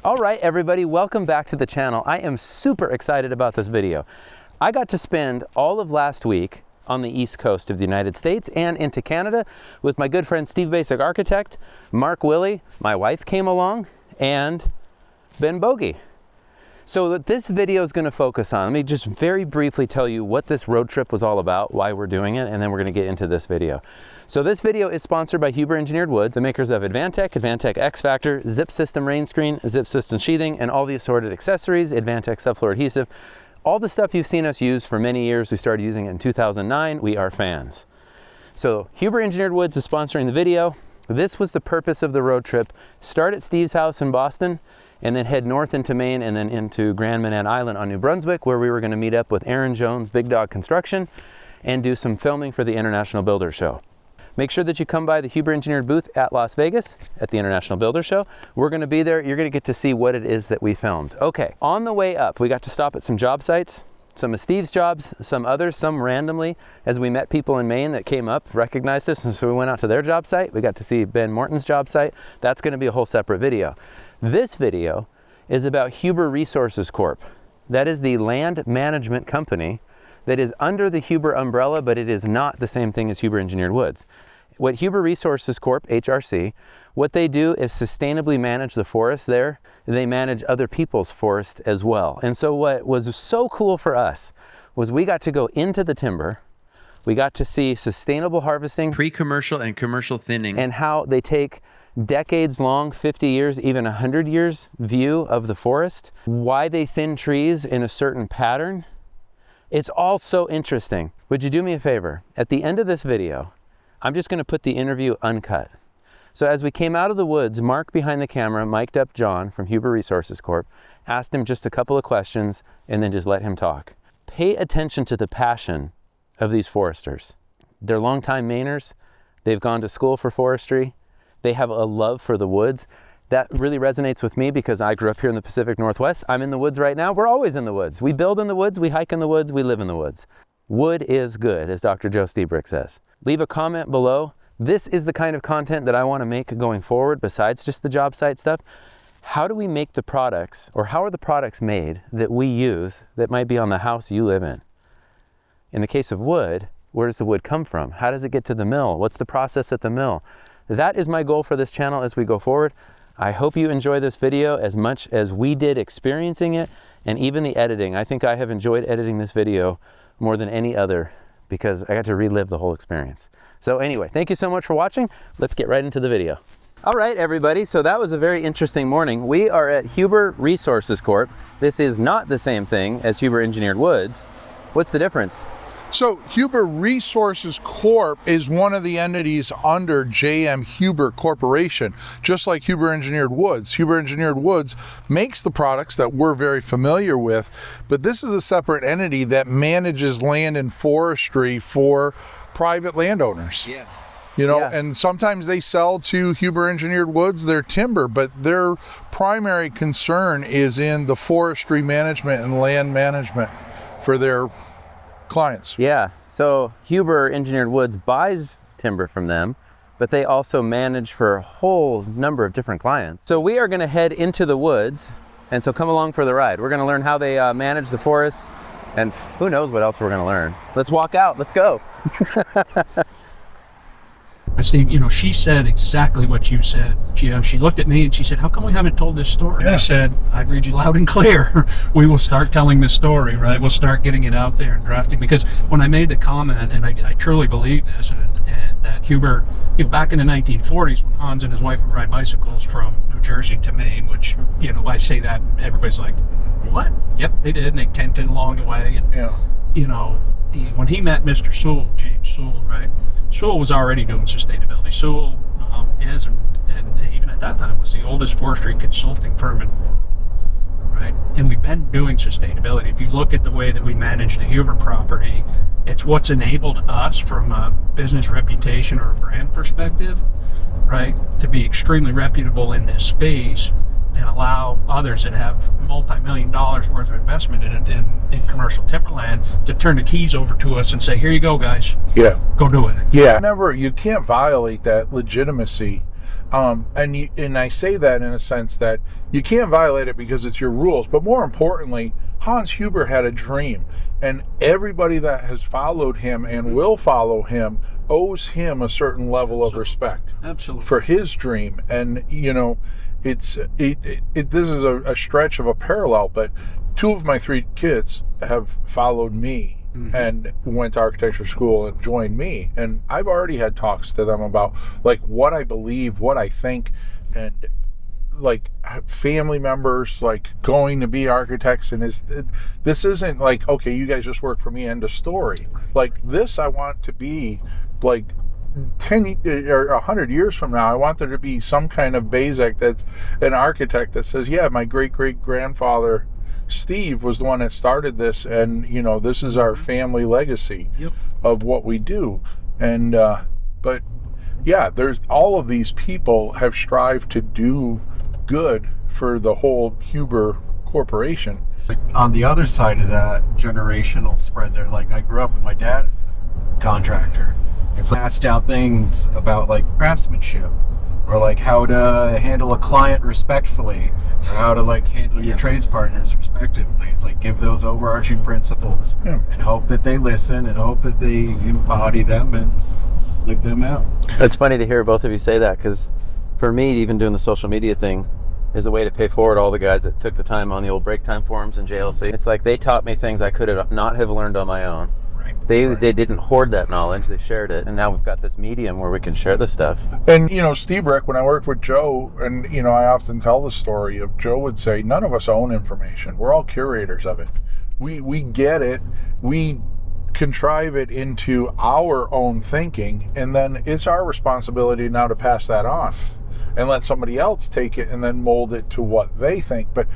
All right, everybody, welcome back to the channel. I am super excited about this video. I got to spend all of last week on the East Coast of the United States and into Canada with my good friend Steve Basic Architect, Mark Willie, my wife came along, and Ben Bogey. So this video is going to focus on, let me just very briefly tell you what this road trip was all about, why we're doing it, and then we're going to get into this video. So this video is sponsored by Huber Engineered Woods, the makers of Advantech X Factor, Zip System Rain Screen, Zip System Sheathing, and all the assorted accessories, Advantech Subfloor Adhesive, all the stuff you've seen us use for many years. We started using it in 2009. We are fans. So Huber Engineered Woods is sponsoring the video. This was the purpose of the road trip. Start at Steve's house in Boston, and then head north into Maine and then into Grand Manan Island on New Brunswick, where we were going to meet up with Aaron Jones, Big Dog Construction, and do some filming for the International Builder Show. Make sure that you come by the Huber Engineered booth at Las Vegas at the International Builder Show. We're going to be there. You're going to get to see what it is that we filmed. Okay, on the way up, we got to stop at some job sites, some of Steve's jobs, some others, some randomly, as we met people in Maine that came up, recognized us, and so we went out to their job site. We got to see Ben Morton's job site. That's going to be a whole separate video. This video is about Huber Resources Corp. That is the land management company that is under the Huber umbrella, but it is not the same thing as Huber Engineered Woods. What Huber Resources Corp, HRC, what they do is sustainably manage the forest there. They manage other people's forest as well. And so what was so cool for us was we got to go into the timber. We got to see sustainable harvesting, pre-commercial and commercial thinning, and how they take decades long, 50 years, even 100 years view of the forest, why they thin trees in a certain pattern. It's all so interesting. Would you do me a favor? At the end of this video, I'm just going to put the interview uncut. So as we came out of the woods, Mark behind the camera mic'd up John from Huber Resources Corp, asked him just a couple of questions, and then just let him talk. Pay attention to the passion of these foresters. They're longtime Mainers. They've gone to school for forestry. They have a love for the woods. That really resonates with me because I grew up here in the Pacific Northwest. I'm in the woods right now. We're always in the woods. We build in the woods, we hike in the woods, we live in the woods. Wood is good, as Dr. Joe Stebrick says. Leave a comment below. This is the kind of content that I want to make going forward besides just the job site stuff. How do we make the products, or how are the products made that we use that might be on the house you live in? In the case of wood, where does the wood come from? How does it get to the mill? What's the process at the mill? That is my goal for this channel as we go forward. I hope you enjoy this video as much as we did experiencing it, and even the editing. I think I have enjoyed editing this video more than any other because I got to relive the whole experience. So anyway, thank you so much for watching. Let's get right into the video. All right, everybody, so that was a very interesting morning. We are at Huber Resources Corp. This is not the same thing as Huber Engineered Woods. What's the difference? So Huber Resources Corp is one of the entities under JM Huber Corporation, just like Huber Engineered Woods. Huber Engineered Woods makes the products that we're very familiar with, but this is a separate entity that manages land and forestry for private landowners. Yeah. You know, and sometimes they sell to Huber Engineered Woods their timber, but their primary concern is in the forestry management and land management for their clients. Yeah, so Huber Engineered Woods buys timber from them, but they also manage for a whole number of different clients. So we are going to head into the woods, and so come along for the ride. We're going to learn how they manage the forests, and who knows what else we're going to learn. Let's walk out. Let's go. Steve, you know, she said exactly what you said. She looked at me and she said, "How come we haven't told this story?" I said, "I'd read you loud and clear. We will start telling this story, right? We'll start getting it out there and drafting." Because when I made the comment, and I truly believe this, and that Huber, you know, back in the 1940s, when Hans and his wife would ride bicycles from New Jersey to Maine, which, you know, I say that, and everybody's like, "What?" Yep, they did, and they tented along the way. And, you know, when he met Mr. Sewall, James Sewall, right? Sewall was already doing sustainability. Sewall is, and even at that time, was the oldest forestry consulting firm in the world, right? And we've been doing sustainability. If you look at the way that we manage the Huber property, it's what's enabled us from a business reputation or a brand perspective, right, to be extremely reputable in this space and allow others that have multi-million dollars worth of investment in commercial timberland to turn the keys over to us and say, "Here you go, guys. Yeah. Go do it." Yeah. You can't violate that legitimacy And I say that in a sense that you can't violate it because it's your rules, but more importantly, Hans Huber had a dream, and everybody that has followed him and will follow him owes him a certain level of respect. Absolutely. For his dream. And this is a stretch of a parallel, but 2 of my 3 kids have followed me and went to architecture school and joined me, and I've already had talks to them about like what I believe, what I think, and like family members like going to be architects. And this isn't like, okay, you guys just work for me, end of story. Like this, I want to be like 10 or 100 years from now, I want there to be some kind of basic that's an architect that says, yeah, my great-great-grandfather Steve was the one that started this, and this is our family legacy of what we do. And but yeah, there's all of these people have strived to do good for the whole Huber Corporation. On the other side of that generational spread there, like I grew up with my dad as a contractor. It's passed down things about like craftsmanship, or like how to handle a client respectfully, or how to like handle your trades partners respectively. It's like give those overarching principles and hope that they listen and hope that they embody them and live them out. It's funny to hear both of you say that, because for me, even doing the social media thing is a way to pay forward all the guys that took the time on the old break time forums in JLC. It's like they taught me things I could not have learned on my own. They didn't hoard that knowledge, they shared it, and now we've got this medium where we can share this stuff. And Steve Rick, when I worked with Joe, and I often tell the story of Joe would say, none of us own information, we're all curators of it. We get it, we contrive it into our own thinking, and then it's our responsibility now to pass that on and let somebody else take it and then mold it to what they think. But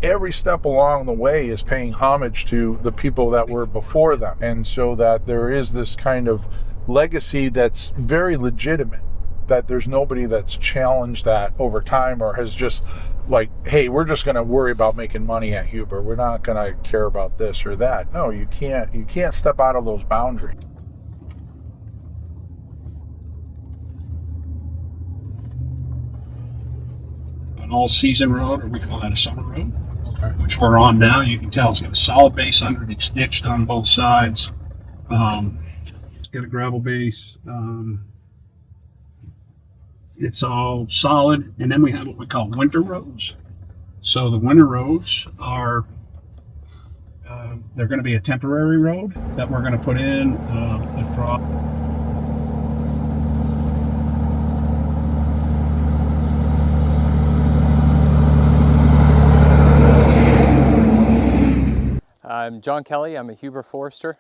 every step along the way is paying homage to the people that were before them, and so that there is this kind of legacy that's very legitimate, that there's nobody that's challenged that over time or has just like, hey, we're just going to worry about making money at Huber, we're not going to care about this or that. No, you can't step out of those boundaries. An all-season road, or we call that a summer road, which we're on now. You can tell it's got a solid base under it. It's ditched on both sides. It's got a gravel base. It's all solid. And then we have what we call winter roads. So the winter roads are, they're going to be a temporary road that we're going to put in across. I'm John Kelly. I'm a Huber Forester.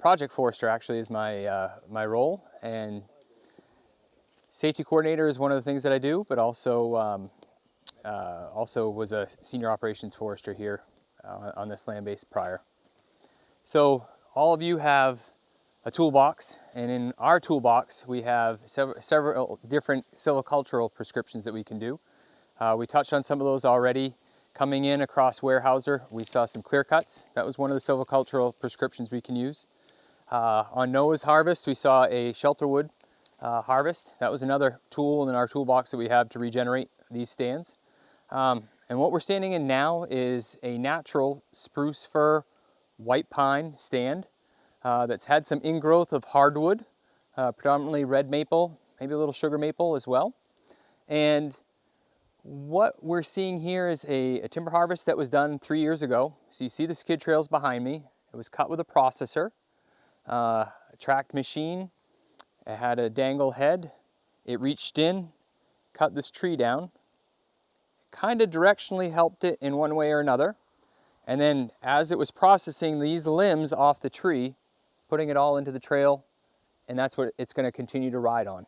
Project Forester actually is my role, and safety coordinator is one of the things that I do, but also was a senior operations forester here on this land base prior. So all of you have a toolbox, and in our toolbox we have several different silvicultural prescriptions that we can do. We touched on some of those already. Coming in across Weyerhaeuser, we saw some clear cuts. That was one of the silvicultural prescriptions we can use. On Noah's harvest, we saw a shelterwood harvest. That was another tool in our toolbox that we have to regenerate these stands. And what we're standing in now is a natural spruce fir white pine stand that's had some ingrowth of hardwood, predominantly red maple, maybe a little sugar maple as well. And what we're seeing here is a timber harvest that was done 3 years ago. So you see the skid trails behind me. It was cut with a processor, a tracked machine. It had a dangle head. It reached in, cut this tree down, kind of directionally helped it in one way or another. And then as it was processing these limbs off the tree, putting it all into the trail, and that's what it's going to continue to ride on.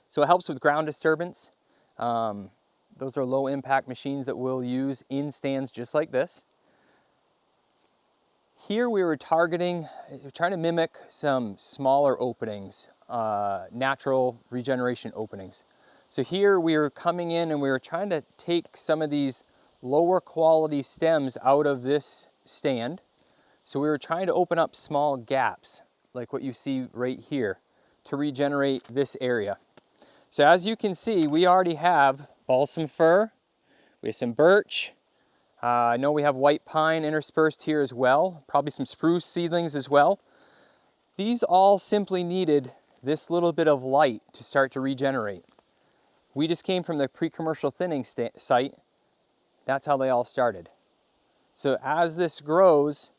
So it helps with ground disturbance. Those are low impact machines that we'll use in stands just like this. Here we were trying to mimic some smaller openings, natural regeneration openings. So here we were coming in and we were trying to take some of these lower quality stems out of this stand. So we were trying to open up small gaps like what you see right here to regenerate this area. So as you can see, we already have balsam fir, we have some birch. I know we have white pine interspersed here as well, probably some spruce seedlings as well. These all simply needed this little bit of light to start to regenerate. We just came from the pre-commercial thinning site. That's how they all started. So as this grows,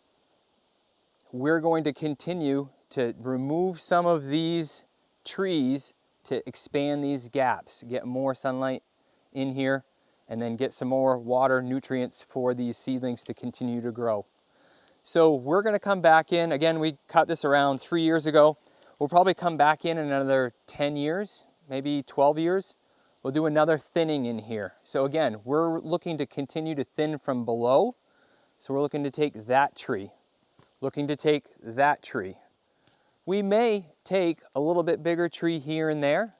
we're going to continue to remove some of these trees to expand these gaps, get more sunlight in here, and then get some more water nutrients for these seedlings to continue to grow. So we're gonna come back in, again, we cut this around 3 years ago. We'll probably come back in another 10 years, maybe 12 years. We'll do another thinning in here. So again, we're looking to continue to thin from below. So we're looking to take that tree, looking to take that tree. We may take a little bit bigger tree here and there,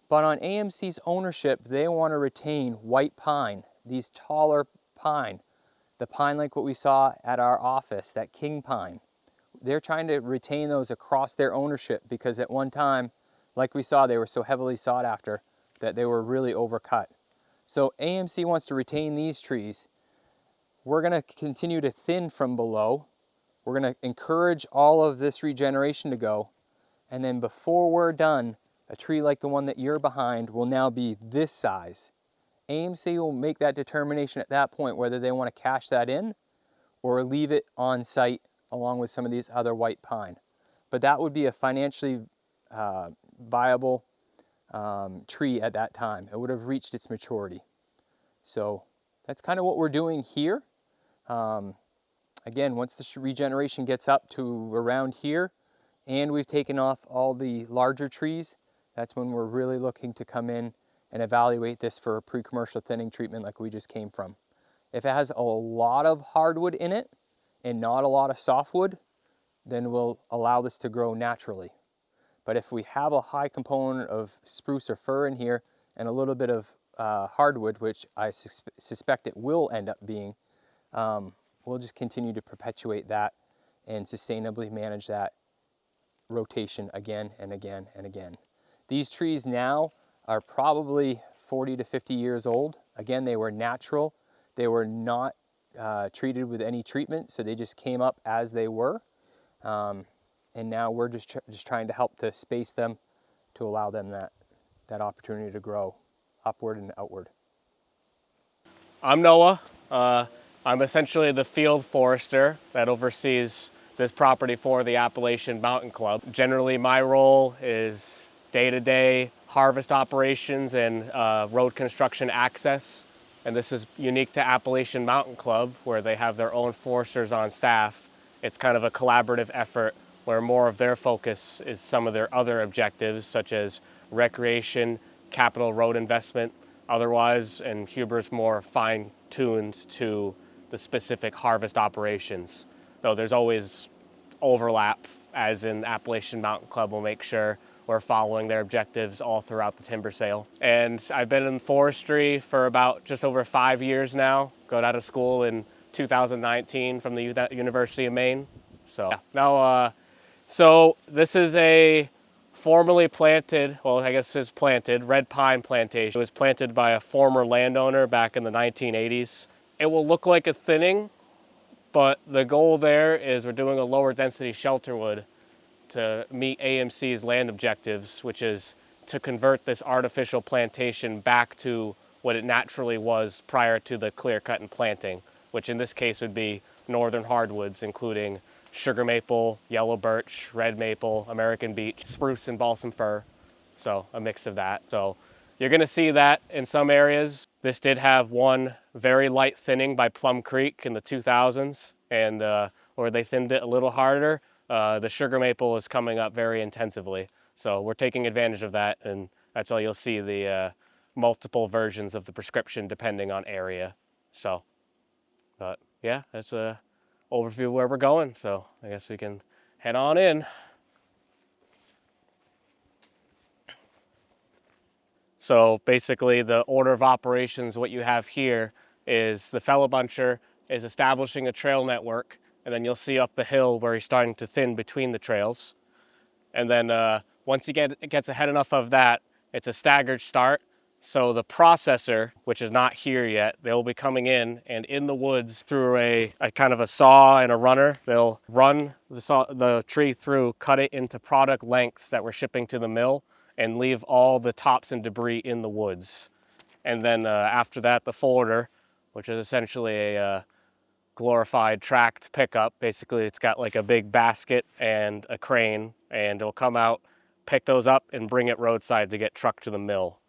but on AMC's ownership, they want to retain white pine, these taller pine, the pine like what we saw at our office, that king pine. They're trying to retain those across their ownership because at one time, like we saw, they were so heavily sought after that they were really overcut. So AMC wants to retain these trees. We're going to continue to thin from below. We're going to encourage all of this regeneration to go. And then before we're done, a tree like the one that you're behind will now be this size. AMC will make that determination at that point whether they want to cash that in or leave it on site along with some of these other white pine. But that would be a financially viable tree at that time. It would have reached its maturity. So that's kind of what we're doing here. Again, once the regeneration gets up to around here and we've taken off all the larger trees, that's when we're really looking to come in and evaluate this for a pre-commercial thinning treatment like we just came from. If it has a lot of hardwood in it and not a lot of softwood, then we'll allow this to grow naturally. But if we have a high component of spruce or fir in here and a little bit of hardwood, which I suspect it will end up being, we'll just continue to perpetuate that and sustainably manage that rotation again and again and again. These trees now are probably 40 to 50 years old. Again, they were natural. They were not treated with any treatment, so they just came up as they were. And now we're just trying to help to space them to allow them that opportunity to grow upward and outward. I'm Noah. I'm essentially the field forester that oversees this property for the Appalachian Mountain Club. Generally, my role is day-to-day harvest operations and road construction access. And this is unique to Appalachian Mountain Club, where they have their own foresters on staff. It's kind of a collaborative effort where more of their focus is some of their other objectives, such as recreation, capital road investment, otherwise, and Huber's more fine-tuned to the specific harvest operations. Though there's always overlap, as in Appalachian Mountain Club will make sure we're following their objectives all throughout the timber sale. And I've been in forestry for about just over 5 years now. Got out of school in 2019 from the University of Maine. So yeah. Now, so this is a formerly planted, well, I guess it's planted, red pine plantation. It was planted by a former landowner back in the 1980s. It will look like a thinning, but the goal there is we're doing a lower density shelterwood to meet AMC's land objectives, which is to convert this artificial plantation back to what it naturally was prior to the clear cut and planting, which in this case would be northern hardwoods, including sugar maple, yellow birch, red maple, American beech, spruce and balsam fir. So a mix of that. So you're gonna see that in some areas. This did have one very light thinning by Plum Creek in the 2000s, and where they thinned it a little harder, the sugar maple is coming up very intensively. So we're taking advantage of that, and that's why you'll see the multiple versions of the prescription depending on area. So, but yeah, that's a overview of where we're going. So I guess we can head on in. So basically the order of operations, what you have here is the fellow buncher is establishing a trail network, and then you'll see up the hill where he's starting to thin between the trails. And then once he gets ahead enough of that, It's a staggered start. So the processor, which is not here yet, they'll be coming in the woods through a kind of a saw and a runner. They'll run the tree through, cut it into product lengths that we're shipping to the mill, and leave all the tops and debris in the woods. And then after that, the folder, which is essentially a glorified tracked pickup. Basically, it's got like a big basket and a crane, and it'll come out, pick those up, and bring it roadside to get trucked to the mill.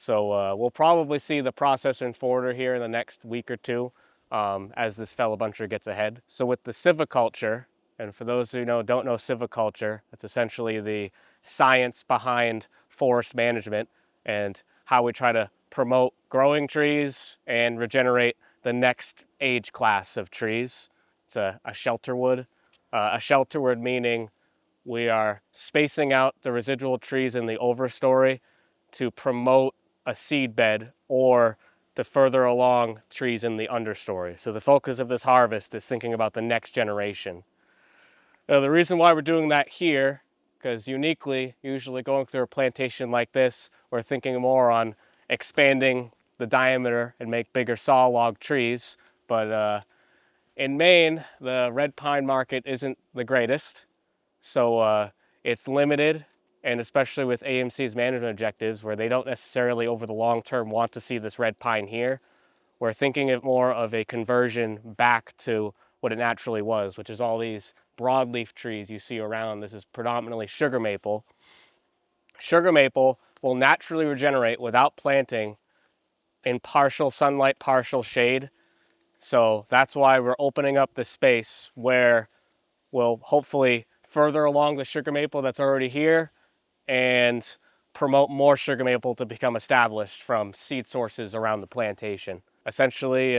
So we'll probably see the processor and forwarder here in the next week or two as this fellow buncher gets ahead. So with the silviculture, and for those who don't know silviculture, it's essentially the science behind forest management and how we try to promote growing trees and regenerate the next age class of trees. It's a shelter wood. A shelter wood meaning we are spacing out the residual trees in the overstory to promote a seed bed or to further along trees in the understory. So the focus of this harvest is thinking about the next generation. Now, the reason why we're doing that here, because uniquely, usually going through a plantation like this, we're thinking more on expanding the diameter and make bigger saw log trees. But in Maine, the red pine market isn't the greatest. So it's limited, and especially with AMC's management objectives, where they don't necessarily over the long term want to see this red pine here, we're thinking of more of a conversion back to what it naturally was, which is all these broadleaf trees you see around. This is predominantly sugar maple. Sugar maple will naturally regenerate without planting in partial sunlight, partial shade. So that's why we're opening up the space where we'll hopefully further along the sugar maple that's already here and promote more sugar maple to become established from seed sources around the plantation. Essentially,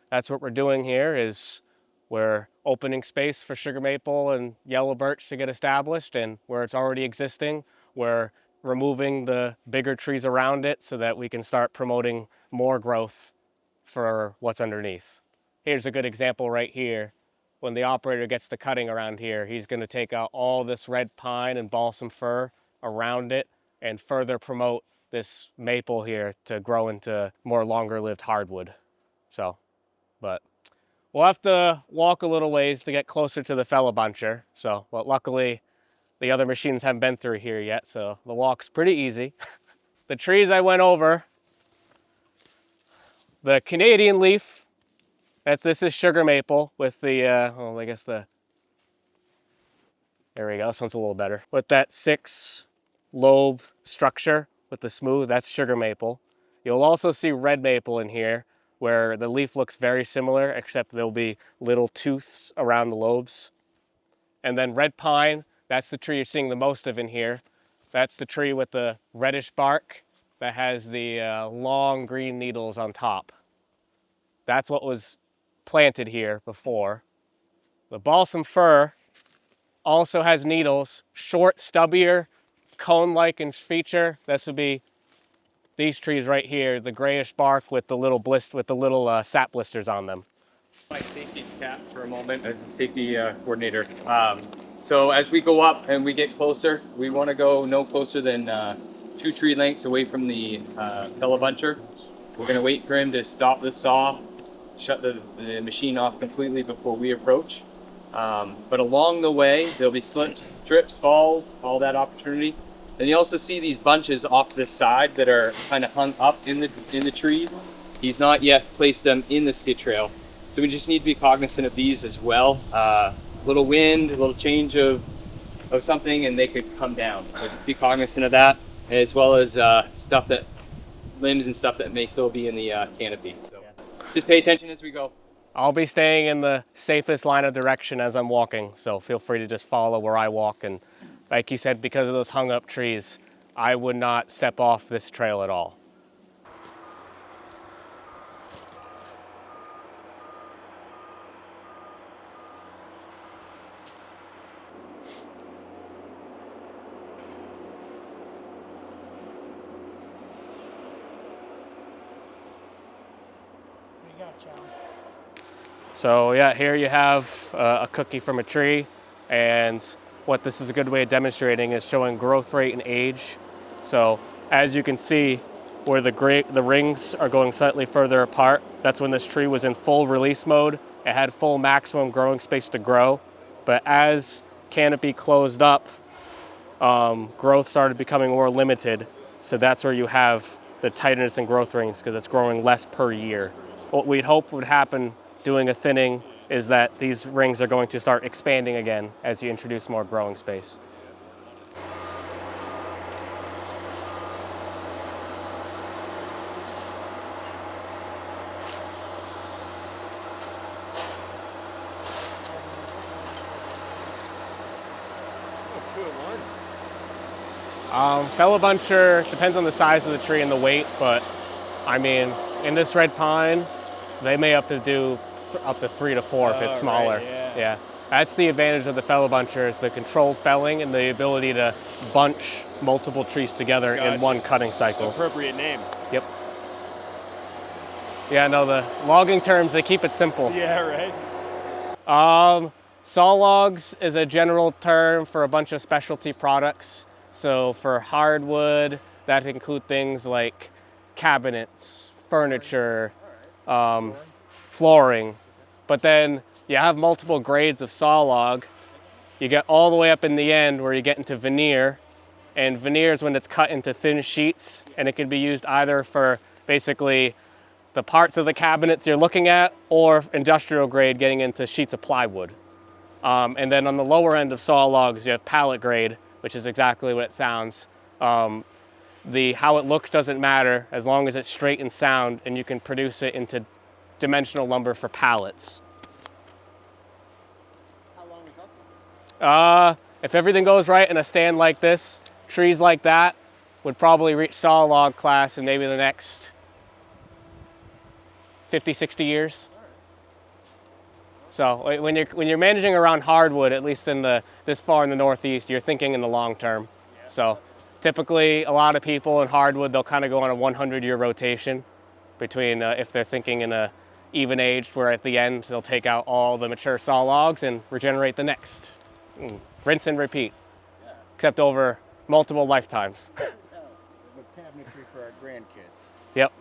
that's what we're doing here is we're opening space for sugar maple and yellow birch to get established, and where it's already existing, we're removing the bigger trees around it so that we can start promoting more growth for what's underneath. Here's a good example right here. When the operator gets to cutting around here, he's going to take out all this red pine and balsam fir around it and further promote this maple here to grow into more longer lived hardwood. So, but we'll have to walk a little ways to get closer to the fellow buncher. So, but luckily the other machines haven't been through here yet, so the walk's pretty easy. The trees I went over, the Canadian leaf, this is sugar maple with the, there we go, this one's a little better. With that 6 lobe structure with the smooth, that's sugar maple. You'll also see red maple in here where the leaf looks very similar, except there'll be little tooths around the lobes. And then red pine, that's the tree you're seeing the most of in here. That's the tree with the reddish bark that has the long green needles on top. That's what was planted here before. The balsam fir also has needles, short, stubbier, cone-like in feature. This would be these trees right here, the grayish bark with the little sap blisters on them. My safety cap for a moment as a safety coordinator. So as we go up and we get closer, we want to go no closer than 2 tree lengths away from the fellow buncher. We're going to wait for him to stop the saw, shut the machine off completely before we approach. But along the way, there'll be slips, trips, falls, all that opportunity. Then you also see these bunches off this side that are kind of hung up in the trees. He's not yet placed them in the skid trail. So we just need to be cognizant of these as well. A little wind, a little change of something, and they could come down. So just be cognizant of that, as well as limbs and stuff that may still be in the canopy. So just pay attention as we go. I'll be staying in the safest line of direction as I'm walking, so feel free to just follow where I walk. And like you said, because of those hung up trees, I would not step off this trail at all. So yeah, here you have a cookie from a tree, and what this is a good way of demonstrating is showing growth rate and age. So as you can see, where the rings are going slightly further apart, that's when this tree was in full release mode. It had full maximum growing space to grow. But as canopy closed up, growth started becoming more limited. So that's where you have the tightness in growth rings, because it's growing less per year. What we'd hope would happen doing a thinning is that these rings are going to start expanding again as you introduce more growing space. Fellow buncher depends on the size of the tree and the weight, but I mean, in this red pine, they may up to do up to 3 to 4 if it's smaller. Right, Yeah, that's the advantage of the fellow buncher, is the controlled felling and the ability to bunch multiple trees together in one cutting cycle. Appropriate name. Yep. Yeah, no, the logging terms, they keep it simple. Yeah, right. Saw logs is a general term for a bunch of specialty products. So for hardwood, that include things like cabinets, furniture, flooring. But then you have multiple grades of saw log. You get all the way up in the end where you get into veneer. And veneer is when it's cut into thin sheets, and it can be used either for basically the parts of the cabinets you're looking at, or industrial grade, getting into sheets of plywood. And then on the lower end of saw logs, you have pallet grade, which is exactly what it sounds. How it looks doesn't matter as long as it's straight and sound, and you can produce it into dimensional lumber for pallets. How long is that? If everything goes right in a stand like this, trees like that would probably reach saw log class in maybe the next 50, 60 years. So when you're managing around hardwood, at least this far in the Northeast, you're thinking in the long term. Yeah. So typically, a lot of people in hardwood, they'll kind of go on a 100-year rotation between if they're thinking in a even aged, where at the end they'll take out all the mature saw logs and regenerate the next. Rinse and repeat, except over multiple lifetimes. The cabinetry for our grandkids. Yep.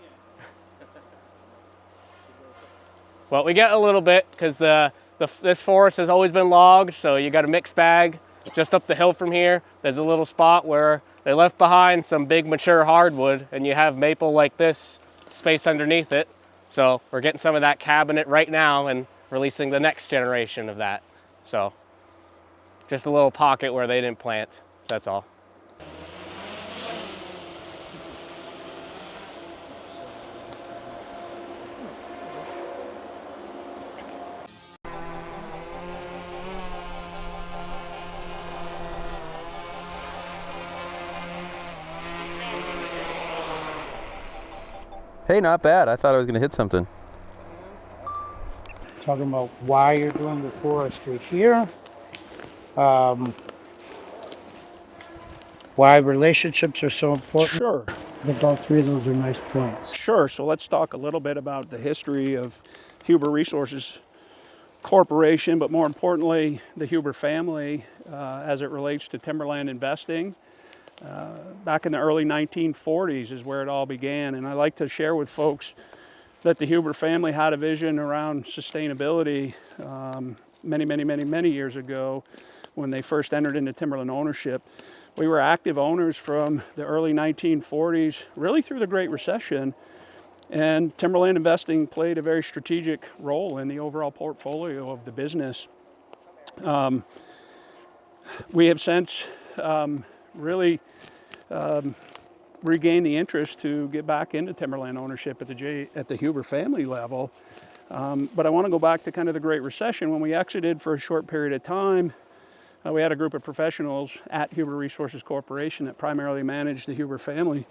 Well, we get a little bit because this forest has always been logged, so you got a mixed bag. Just up the hill from here, there's a little spot where they left behind some big mature hardwood, and you have maple like this space underneath it. So we're getting some of that cabinet right now and releasing the next generation of that. So just a little pocket where they didn't plant, that's all. Hey, not bad. I thought I was going to hit something. Talking about why you're doing the forestry here, why relationships are so important. Sure. I think all three of those are nice points. Sure. So let's talk a little bit about the history of Huber Resources Corporation, but more importantly, the Huber family as it relates to timberland investing. Back in the early 1940s is where it all began, and I like to share with folks that the Huber family had a vision around sustainability many years ago when they first entered into timberland ownership. We were active owners from the early 1940s, really through the Great Recession, and timberland investing played a very strategic role in the overall portfolio of the business. We have since really regained the interest to get back into timberland ownership at the Huber family level. But I want to go back to kind of the Great Recession. When we exited for a short period of time, we had a group of professionals at Huber Resources Corporation that primarily managed the Huber family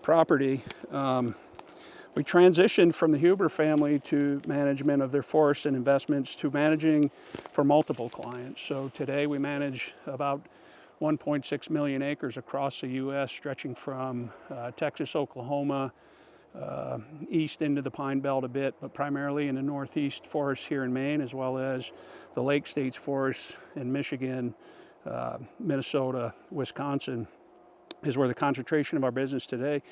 property. We transitioned from the Huber family to management of their forests and investments to managing for multiple clients. So today we manage about 1.6 million acres across the U.S., stretching from Texas, Oklahoma, east into the Pine Belt a bit, but primarily in the Northeast forests here in Maine, as well as the Lake States forests in Michigan, Minnesota, Wisconsin. is where the concentration of our business today.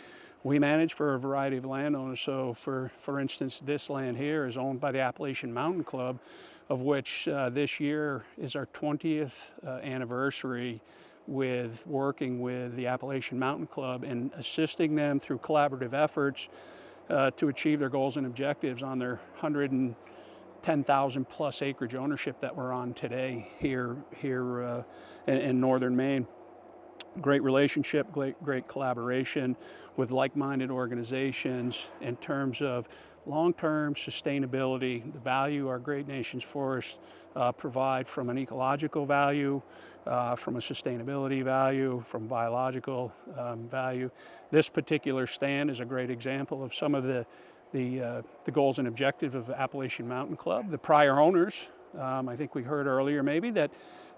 We manage for a variety of landowners. So for instance, this land here is owned by the Appalachian Mountain Club, of which this year is our 20th anniversary with working with the Appalachian Mountain Club and assisting them through collaborative efforts to achieve their goals and objectives on their 110,000 plus acreage ownership that we're on today here in northern Maine. Great relationship, great collaboration with like-minded organizations in terms of long-term sustainability, the value our great nation's forests provide from an ecological value, from a sustainability value, from biological value. This particular stand is a great example of some of the goals and objectives of Appalachian Mountain Club. The prior owners, I think we heard earlier maybe that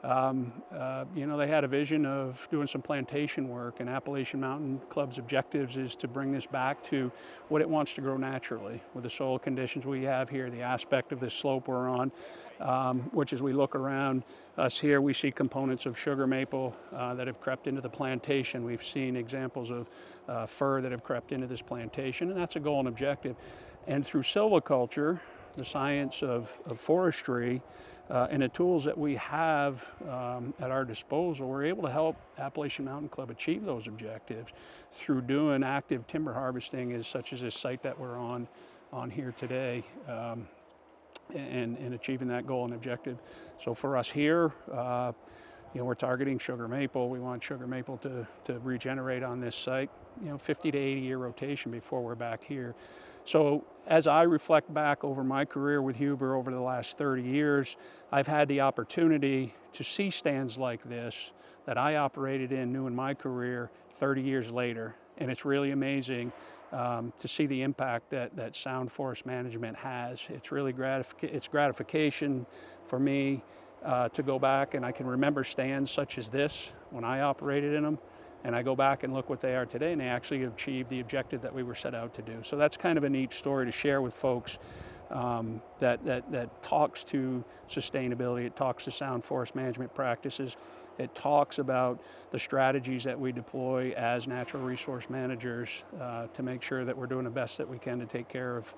they had a vision of doing some plantation work, and Appalachian Mountain Club's objectives is to bring this back to what it wants to grow naturally with the soil conditions we have here, the aspect of this slope we're on, which as we look around us here, we see components of sugar maple that have crept into the plantation. We've seen examples of fir that have crept into this plantation, and that's a goal and objective. And through silviculture, the science of forestry, and the tools that we have at our disposal, we're able to help Appalachian Mountain Club achieve those objectives through doing active timber harvesting, such as this site that we're on here today, and achieving that goal and objective. So for us here, we're targeting sugar maple. We want sugar maple to regenerate on this site, 50 to 80 year rotation before we're back here. So as I reflect back over my career with Huber over the last 30 years, I've had the opportunity to see stands like this that I operated in new in my career 30 years later. And it's really amazing to see the impact that sound forest management has. It's really gratification for me to go back, and I can remember stands such as this when I operated in them. And I go back and look what they are today, and they actually achieved the objective that we were set out to do. So that's kind of a neat story to share with folks that talks to sustainability. It talks to sound forest management practices. It talks about the strategies that we deploy as natural resource managers to make sure that we're doing the best that we can to take care of,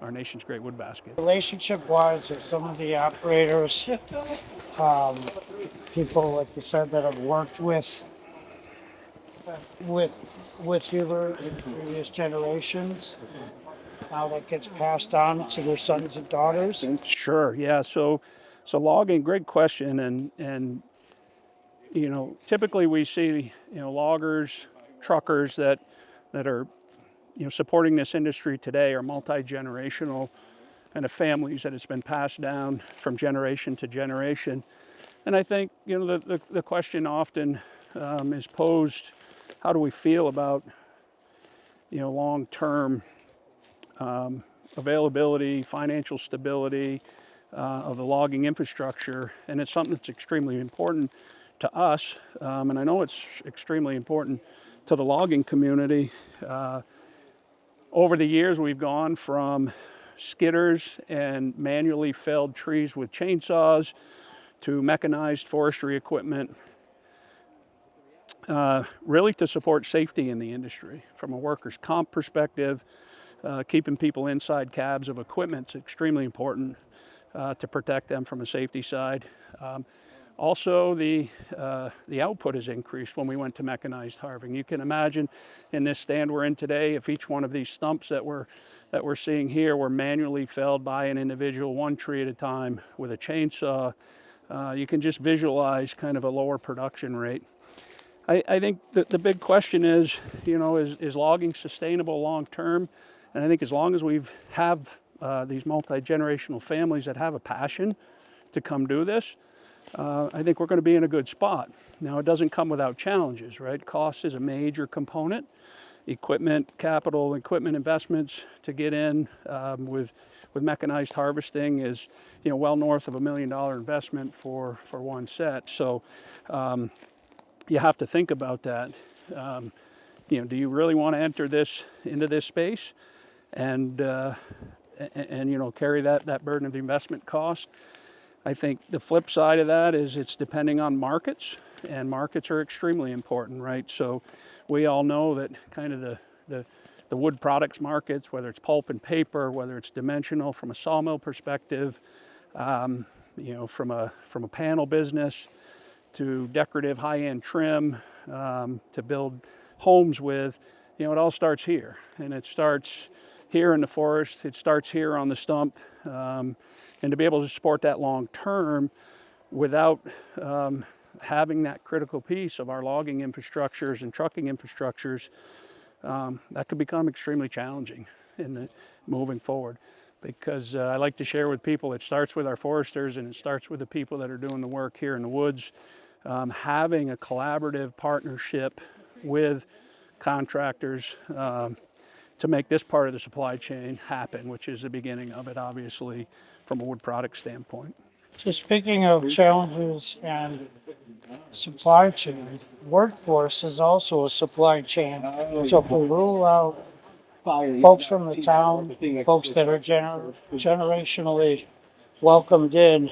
our nation's great wood basket. Relationship-wise, with some of the operators, people like you said that have worked with Huber in previous generations, how that gets passed on to their sons and daughters? Sure, yeah. So logging, great question, and typically we see loggers, truckers that are supporting this industry today are multi-generational kind of families that it's been passed down from generation to generation. And I think the question often is posed, how do we feel about long-term availability, financial stability of the logging infrastructure? And it's something that's extremely important to us, and I know it's extremely important to the logging community. Over the years, we've gone from skidders and manually felled trees with chainsaws to mechanized forestry equipment, really to support safety in the industry. From a workers' comp perspective, keeping people inside cabs of equipment is extremely important to protect them from a safety side. Also, the output has increased when we went to mechanized harvesting. You can imagine in this stand we're in today, if each one of these stumps that we're seeing here were manually felled by an individual, one tree at a time with a chainsaw, you can just visualize kind of a lower production rate. I think that the big question is, is logging sustainable long term? And I think as long as we have these multi-generational families that have a passion to come do this, I think we're going to be in a good spot. Now, it doesn't come without challenges, right? Cost is a major component. Capital equipment investments to get in with mechanized harvesting is, well north of $1 million investment for one set. So you have to think about that. Do you really want to enter into this space and carry that burden of investment cost? I think the flip side of that is it's depending on markets. and markets are extremely important, right? So we all know that kind of the wood products markets, whether it's pulp and paper, whether it's dimensional from a sawmill perspective, you know, from a panel business to decorative high-end trim, to build homes with, you know, it all starts here. And it starts here in the forest, it starts here on the stump. And to be able to support that long term without having that critical piece of our logging infrastructures and trucking infrastructures, that could become extremely challenging in moving forward. Because I like to share with people, it starts with our foresters and it starts with the people that are doing the work here in the woods. Having a collaborative partnership with contractors to make this part of the supply chain happen, which is the beginning of it, obviously, from a wood product standpoint. So speaking of challenges and supply chain, workforce is also a supply chain. So if we rule out folks from the town, folks that are generationally welcomed in,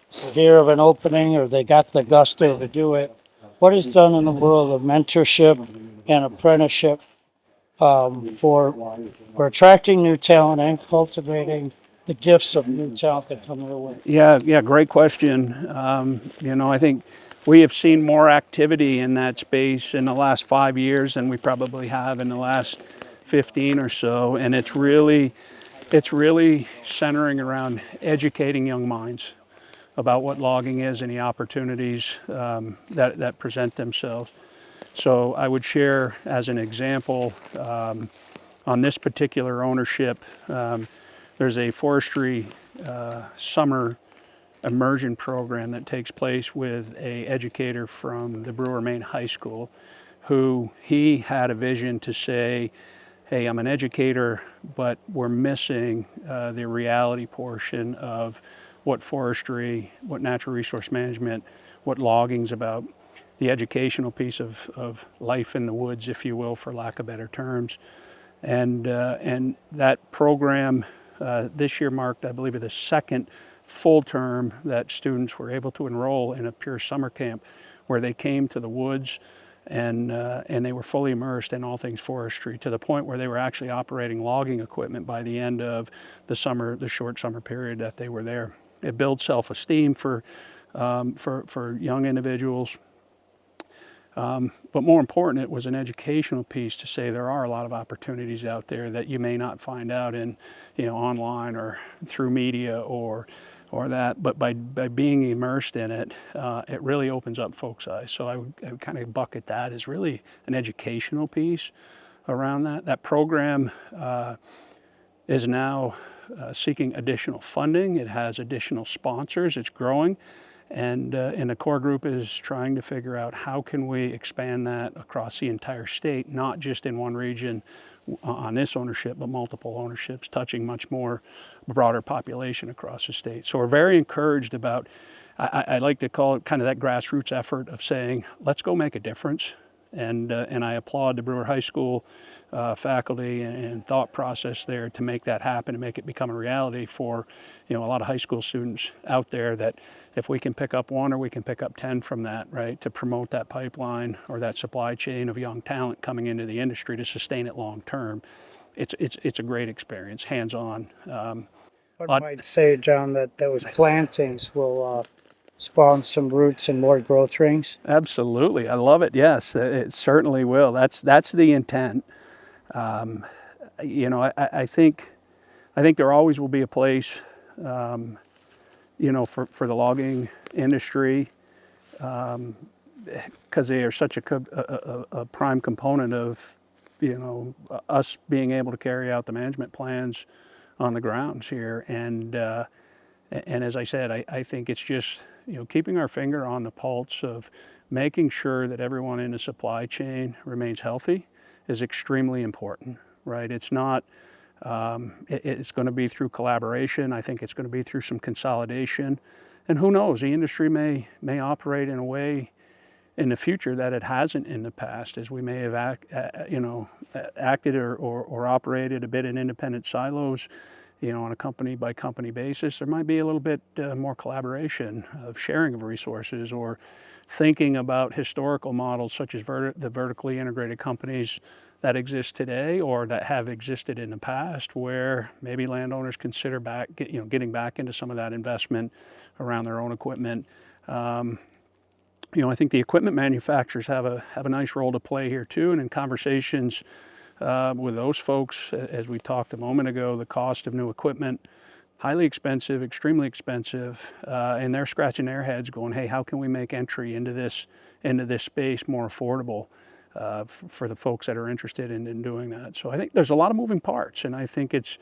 hear of an opening or they got the gusto to do it, what is done in the world of mentorship and apprenticeship for attracting new talent and cultivating the gifts of new talent that come their way? Yeah, great question. You know, I think we have seen more activity in that space in the last 5 years than we probably have in the last 15 or so, and it's really centering around educating young minds about what logging is and the opportunities that present themselves. So I would share as an example, on this particular ownership, there's a forestry summer immersion program that takes place with an educator from the Brewer Maine High School, who he had a vision to say, hey, I'm an educator, but we're missing the reality portion of what forestry, what natural resource management, what logging's about, the educational piece of life in the woods, if you will, for lack of better terms. And that program this year marked, I believe, the second full term that students were able to enroll in a pure summer camp where they came to the woods and they were fully immersed in all things forestry, to the point where they were actually operating logging equipment by the end of the summer, the short summer period that they were there. It builds self-esteem for young individuals. But more important, it was an educational piece to say there are a lot of opportunities out there that you may not find out in, you know, online or through media or that. But by being immersed in it, it really opens up folks' eyes. So I would kind of bucket that as really an educational piece around that. That program is now seeking additional funding. It has additional sponsors. It's growing. And the core group is trying to figure out how can we expand that across the entire state, not just in one region on this ownership, but multiple ownerships, touching much more broader population across the state. So we're very encouraged about, I like to call it kind of that grassroots effort of saying, let's go make a difference. And I applaud the Brewer High School faculty and thought process there to make that happen and make it become a reality for, you know, a lot of high school students out there, that if we can pick up one or we can pick up 10 from that, right, to promote that pipeline or that supply chain of young talent coming into the industry to sustain it long term, it's a great experience, hands-on. I might say, John, that those plantings will spawn some roots and more growth rings. Absolutely, I love it. Yes, it certainly will. That's the intent. You know, I think there always will be a place, you know, for the logging industry, because they are such a prime component of, you know, us being able to carry out the management plans on the grounds here. And as I said, I think it's just, you know, keeping our finger on the pulse of making sure that everyone in the supply chain remains healthy is extremely important, right? It's not, it's going to be through collaboration. I think it's going to be through some consolidation. And who knows, the industry may operate in a way in the future that it hasn't in the past, as we may have acted or operated a bit in independent silos, you know, on a company by company basis. There might be a little bit more collaboration of sharing of resources or thinking about historical models such as the vertically integrated companies that exist today or that have existed in the past, where maybe landowners consider getting back into some of that investment around their own equipment. I think the equipment manufacturers have a nice role to play here too, and in conversations with those folks, as we talked a moment ago, the cost of new equipment, highly expensive, extremely expensive, and they're scratching their heads going, hey, how can we make entry into this space more affordable for the folks that are interested in doing that? So I think there's a lot of moving parts, and I think it's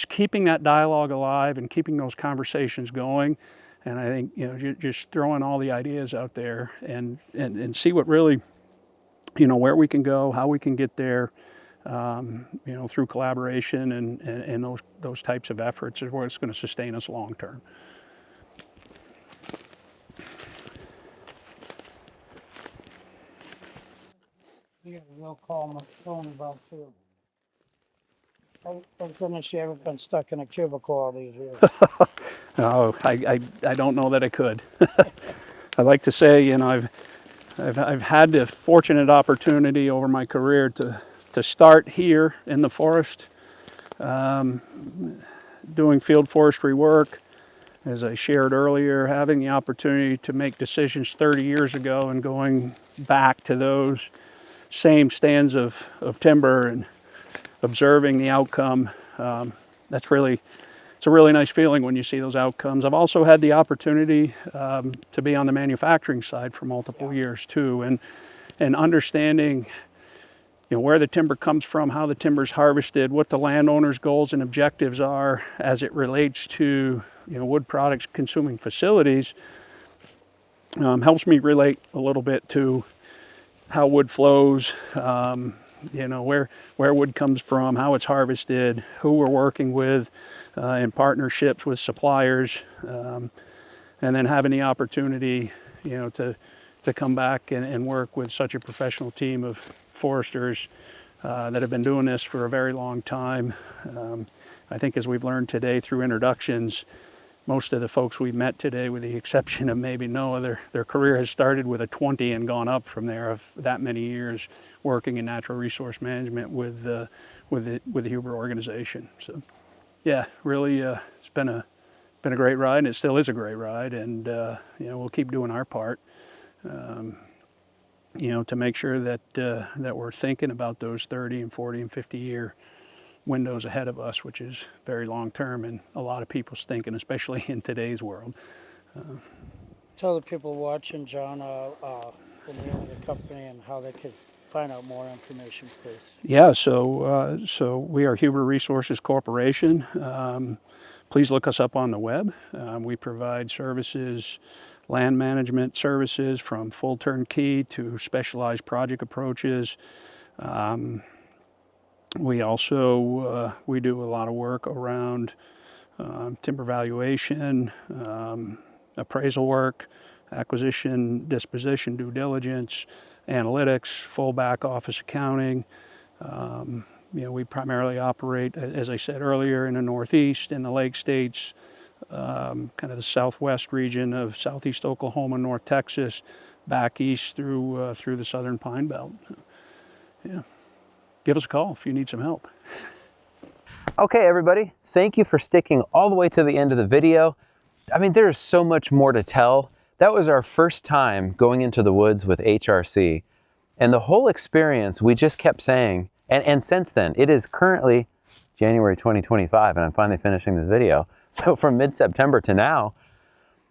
keeping that dialogue alive and keeping those conversations going. And I think, just throwing all the ideas out there and see what really, where we can go, how we can get there, through collaboration and those types of efforts is where it's going to sustain us long term. Yeah, we'll call my phone about too. Thank goodness you haven't been stuck in a cubicle all these years. No, I don't know that I could. I like to say, I've had the fortunate opportunity over my career to start here in the forest, doing field forestry work. As I shared earlier, having the opportunity to make decisions 30 years ago and going back to those same stands of timber and observing the outcome, it's a really nice feeling when you see those outcomes. I've also had the opportunity to be on the manufacturing side for multiple years too, and understanding where the timber comes from, how the timber is harvested, what the landowner's goals and objectives are as it relates to wood products consuming facilities, helps me relate a little bit to how wood flows, where wood comes from, how it's harvested, who we're working with in partnerships with suppliers, and then having the opportunity to come back and work with such a professional team of foresters that have been doing this for a very long time. I think as we've learned today through introductions, most of the folks we've met today, with the exception of maybe Noah, their career has started with a 20 and gone up from there of that many years working in natural resource management with the Huber organization. So yeah, really it's been a great ride, and it still is a great ride, and we'll keep doing our part to make sure that we're thinking about those 30 and 40 and 50 year windows ahead of us, which is very long term, and a lot of people's thinking, especially in today's world. Tell the people watching, John, the name of the company and how they could find out more information, please. Yeah, so we are Huber Resources Corporation. Please look us up on the web. We provide services, land management services, from full turnkey to specialized project approaches. We also we do a lot of work around timber valuation, appraisal work, acquisition, disposition, due diligence, analytics, full back office accounting. We primarily operate, as I said earlier, in the Northeast, in the Lake States, kind of the Southwest region of Southeast Oklahoma, North Texas, back east through the Southern Pine Belt. Yeah. Give us a call if you need some help. Okay, everybody, thank you for sticking all the way to the end of the video. I mean, there is so much more to tell. That was our first time going into the woods with HRC. And the whole experience, we just kept saying, and since then, it is currently January 2025, and I'm finally finishing this video. So from mid-September to now,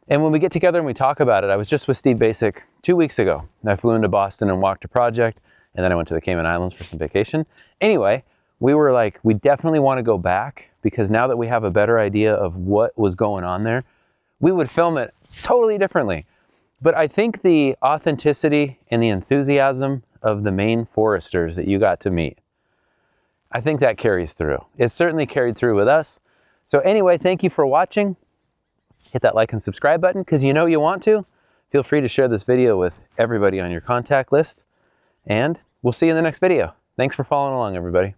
and when we get together and we talk about it, I was just with Steve Basic 2 weeks ago. I flew into Boston and walked a project, and then I went to the Cayman Islands for some vacation. Anyway, we were like, we definitely want to go back, because now that we have a better idea of what was going on there, we would film it totally differently. But I think the authenticity and the enthusiasm of the Maine foresters that you got to meet, I think that carries through. It certainly carried through with us. So anyway, thank you for watching. Hit that like and subscribe button, because you know you want to. Feel free to share this video with everybody on your contact list. And we'll see you in the next video. Thanks for following along, everybody.